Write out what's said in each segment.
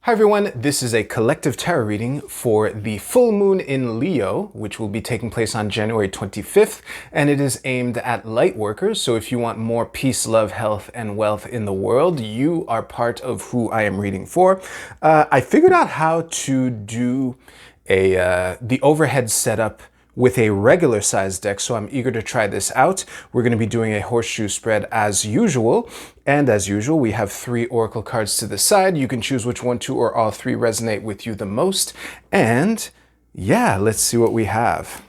Hi everyone, this is a collective tarot reading for the full moon in Leo, which will be taking place on January 25th, and it is aimed at light workers. So if you want more peace, love, health, and wealth in the world, you are part of who I am reading for. I figured out how to do the overhead setup with a regular size deck, so I'm eager to try this out. We're going to be doing a horseshoe spread as usual, and as usual we have 3 oracle cards to the side. You can choose which one, 2, or all 3 resonate with you the most, and yeah, let's see what we have.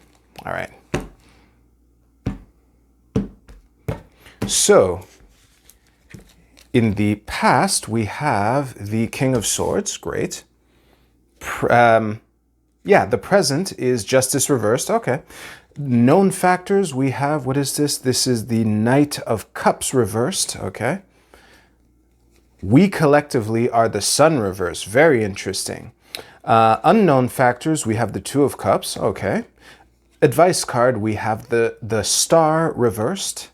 All right. So, in the past we have the King of Swords, great. Yeah, the present is Justice reversed. Okay. Known factors, we have, what is this? This is the Knight of Cups reversed. Okay. We collectively are the Sun reversed. Very interesting. Unknown factors, we have the Two of Cups. Okay. Advice card, we have the Star reversed.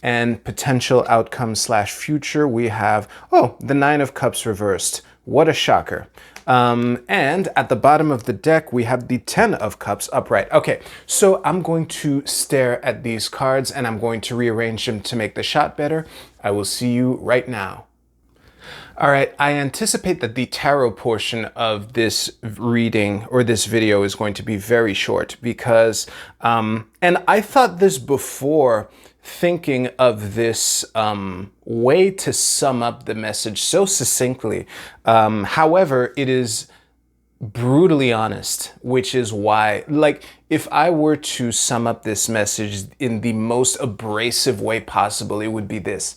And potential outcome / future, we have, oh, the Nine of Cups reversed. What a shocker. And at the bottom of the deck, we have the 10 of Cups upright. Okay, so I'm going to stare at these cards and I'm going to rearrange them to make the shot better. I will see you right now. All right, I anticipate that the tarot portion of this reading or this video is going to be very short because, and I thought this before, thinking of this way to sum up the message so succinctly. However, it is brutally honest, which is why, like, if I were to sum up this message in the most abrasive way possible, it would be this.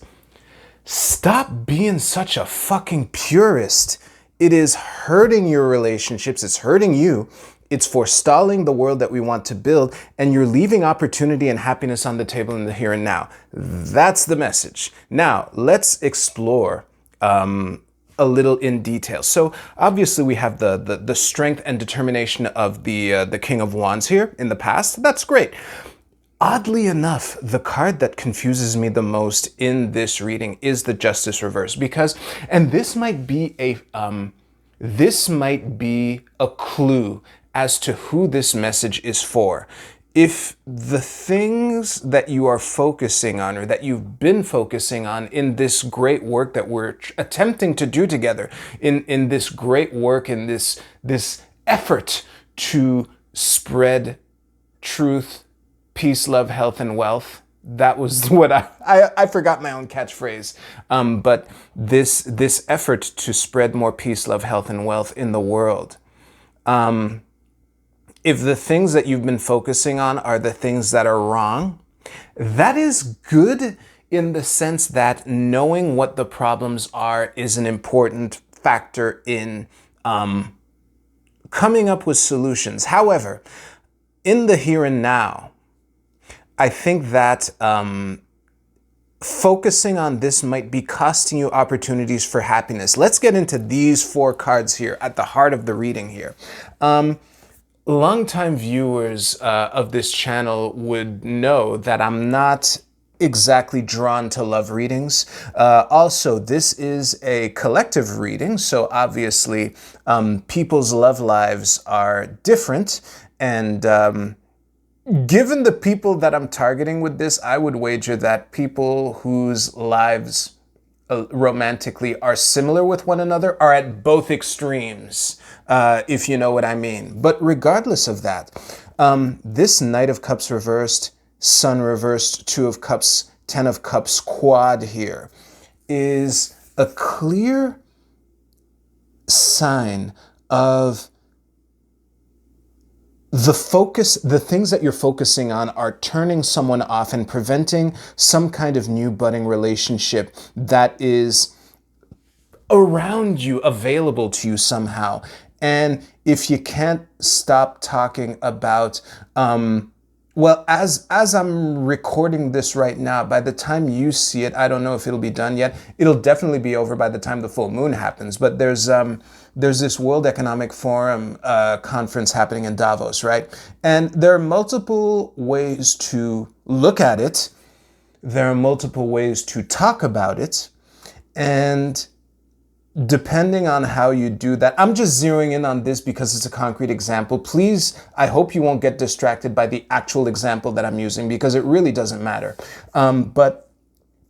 Stop being such a fucking purist. It is hurting your relationships. It's hurting you. It's forestalling the world that we want to build, and you're leaving opportunity and happiness on the table in the here and now. That's the message. Now, let's explore a little in detail. So obviously we have the strength and determination of the King of Wands here in the past. That's great. Oddly enough, the card that confuses me the most in this reading is the Justice reverse, because, and this might be a clue as to who this message is for. If the things that you are focusing on or that you've been focusing on in this great work that we're attempting to do together, in this great work, in this effort to spread truth, peace, love, health, and wealth. That was what I forgot my own catchphrase. But this effort to spread more peace, love, health, and wealth in the world. If the things that you've been focusing on are the things that are wrong, that is good in the sense that knowing what the problems are is an important factor in coming up with solutions. However, in the here and now, I think that focusing on this might be costing you opportunities for happiness. Let's get into these 4 cards here at the heart of the reading here. Longtime viewers of this channel would know that I'm not exactly drawn to love readings. Also, this is a collective reading, so obviously people's love lives are different, and given the people that I'm targeting with this, I would wager that people whose lives romantically are similar with one another are at both extremes, if you know what I mean. But regardless of that, this Knight of Cups reversed, Sun reversed, 2 of Cups, 10 of Cups quad here is a clear sign of the focus, the things that you're focusing on are turning someone off and preventing some kind of new budding relationship that is around you, available to you somehow. And if you can't stop talking about, well, as I'm recording this right now, by the time you see it, I don't know if it'll be done yet. It'll definitely be over by the time the full moon happens. But there's this World Economic Forum conference happening in Davos, right? And there are multiple ways to look at it. There are multiple ways to talk about it. And depending on how you do that, I'm just zeroing in on this because it's a concrete example. Please, I hope you won't get distracted by the actual example that I'm using because it really doesn't matter. But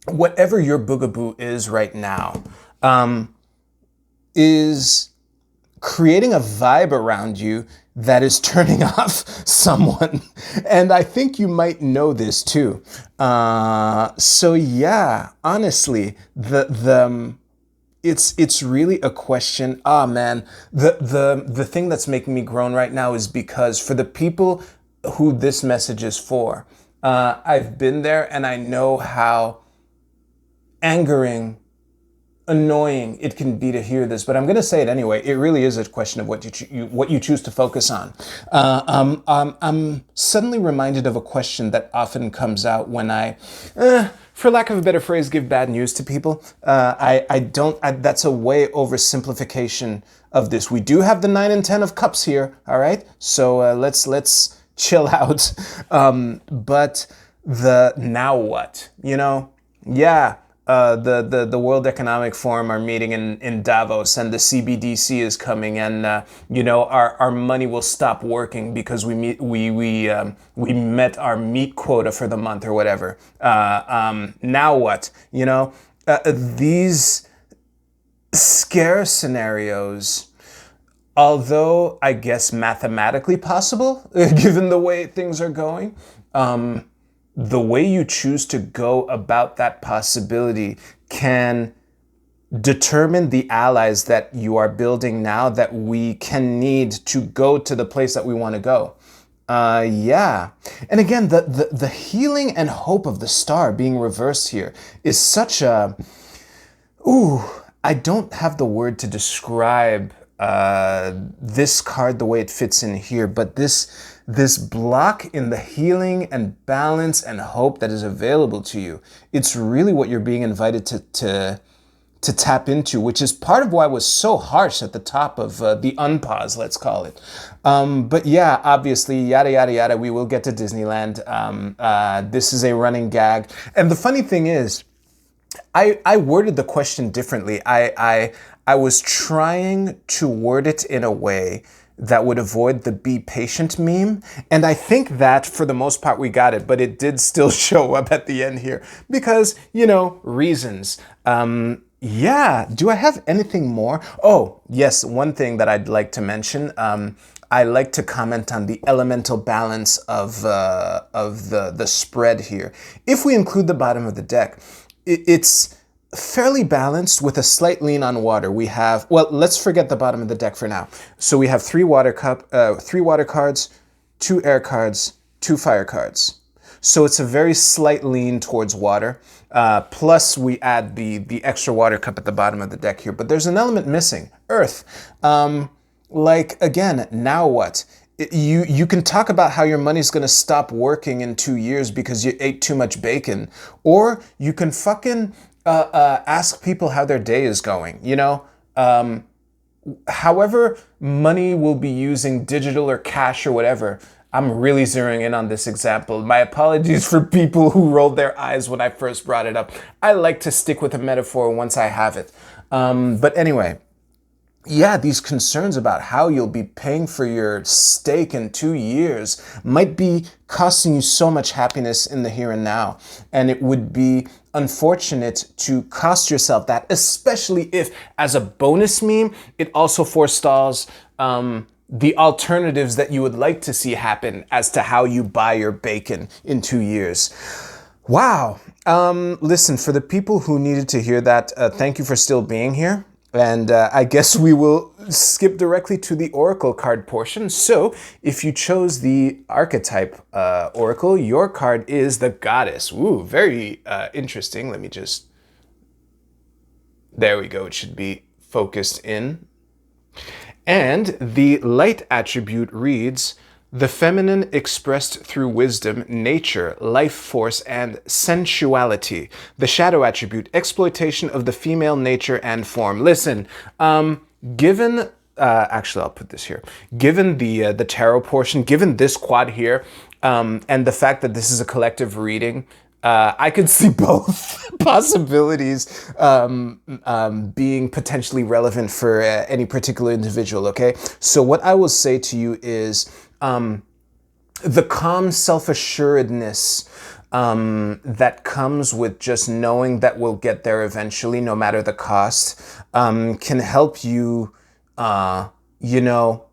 whatever your boogaboo is right now, is creating a vibe around you that is turning off someone. And I think you might know this too. So yeah, honestly, it's really a question. Man, the thing that's making me groan right now is because for the people who this message is for, I've been there and I know how angering, annoying it can be to hear this, but I'm going to say it anyway. It really is a question of what you choose to focus on. I'm suddenly reminded of a question that often comes out when I, for lack of a better phrase, give bad news to people. That's a way oversimplification of this. We do have the 9 and 10 of cups here, all right? So let's chill out. But the now what, you know? Yeah. The World Economic Forum are meeting in Davos, and the CBDC is coming, and our money will stop working because we met our meat quota for the month or whatever. Now what? These scare scenarios, although I guess mathematically possible, given the way things are going. The way you choose to go about that possibility can determine the allies that you are building now that we can need to go to the place that we want to go. Yeah. And again, the healing and hope of the star being reversed here is such a... I don't have the word to describe this card the way it fits in here, but this block in the healing and balance and hope that is available to you, it's really what you're being invited to tap into, which is part of why I was so harsh at the top of the unpause, let's call it. But yeah, obviously, yada, yada, yada, we will get to Disneyland. This is a running gag. And the funny thing is, I worded the question differently. I was trying to word it in a way that would avoid the be patient meme. And I think that for the most part we got it, but it did still show up at the end here because, reasons. Yeah, do I have anything more? Oh, yes, one thing that I'd like to mention. I like to comment on the elemental balance of the spread here. If we include the bottom of the deck, it's fairly balanced with a slight lean on water. We have, well, let's forget the bottom of the deck for now. So we have 3 water cards, 2 air cards, 2 fire cards. So it's a very slight lean towards water. Plus we add the extra water cup at the bottom of the deck here. But there's an element missing, earth. Again, now what? You can talk about how your money's going to stop working in 2 years because you ate too much bacon. Or you can fucking ask people how their day is going, however money will be using digital or cash or whatever. I'm really zeroing in on this example. My apologies for people who rolled their eyes when I first brought it up. I like to stick with a metaphor once I have it. But anyway, yeah, these concerns about how you'll be paying for your steak in 2 years might be costing you so much happiness in the here and now. And it would be unfortunate to cost yourself that, especially if, as a bonus meme, it also forestalls the alternatives that you would like to see happen as to how you buy your bacon in 2 years. Wow. Listen, for the people who needed to hear that, thank you for still being here. And I guess we will skip directly to the Oracle card portion. So if you chose the archetype Oracle, your card is the Goddess. Ooh, very interesting. Let me just... There we go. It should be focused in. And the light attribute reads, the feminine expressed through wisdom, nature, life force, and sensuality. The shadow attribute, exploitation of the female nature and form. Listen, given, actually I'll put this here. Given the tarot portion, given this quad here, and the fact that this is a collective reading, I could see both possibilities being potentially relevant for any particular individual, okay? So what I will say to you is the calm self-assuredness that comes with just knowing that we'll get there eventually, no matter the cost, can help you, you know,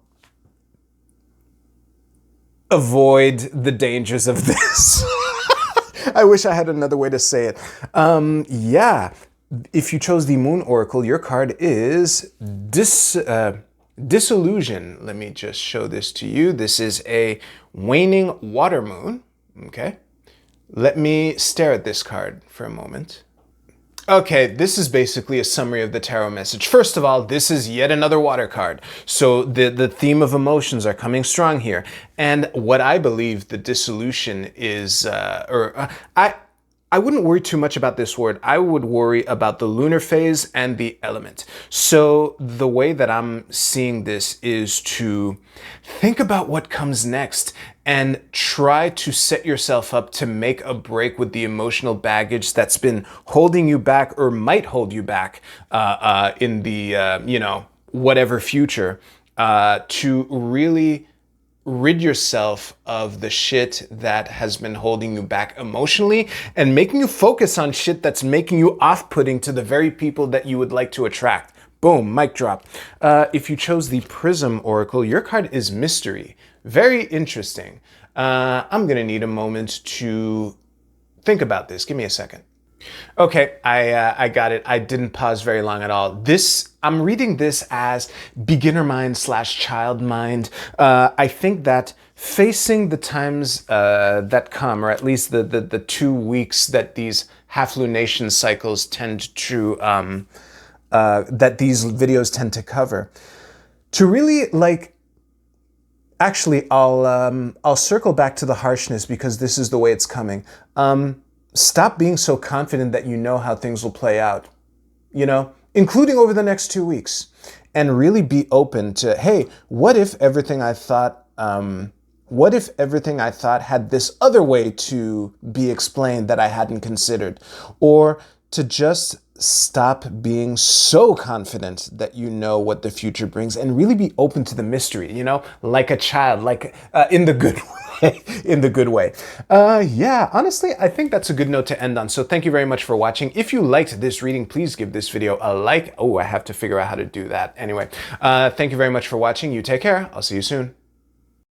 avoid the dangers of this. I wish I had another way to say it. Yeah, if you chose the Moon Oracle, your card is Disillusion. Let me just show this to you. This is a waning water moon, okay? Let me stare at this card for a moment. Okay, this is basically a summary of the tarot message. First of all, this is yet another water card. So the theme of emotions are coming strong here. And what I believe the dissolution is, I wouldn't worry too much about this word. I would worry about the lunar phase and the element. So the way that I'm seeing this is to think about what comes next and try to set yourself up to make a break with the emotional baggage that's been holding you back or might hold you back in the, you know, whatever future, to really rid yourself of the shit that has been holding you back emotionally and making you focus on shit that's making you off-putting to the very people that you would like to attract. Boom, mic drop. If you chose the Prism Oracle, your card is Mystery. Very interesting. I'm gonna need a moment to think about this. Give me a second. Okay, I got it. I didn't pause very long at all. I'm reading this as beginner mind / child mind. I think that facing the times that come, or at least the 2 weeks that these half lunation cycles tend to, that these videos tend to cover, to really like, actually, I'll circle back to the harshness because this is the way it's coming. Stop being so confident that you know how things will play out, you know, including over the next 2 weeks, and really be open to, hey, what if everything I thought had this other way to be explained that I hadn't considered? Or to just stop being so confident that you know what the future brings and really be open to the mystery, you know, like a child, like in the good way, in the good way. Yeah, honestly, I think that's a good note to end on. So thank you very much for watching. If you liked this reading, please give this video a like. Oh, I have to figure out how to do that. Anyway, thank you very much for watching. You take care. I'll see you soon.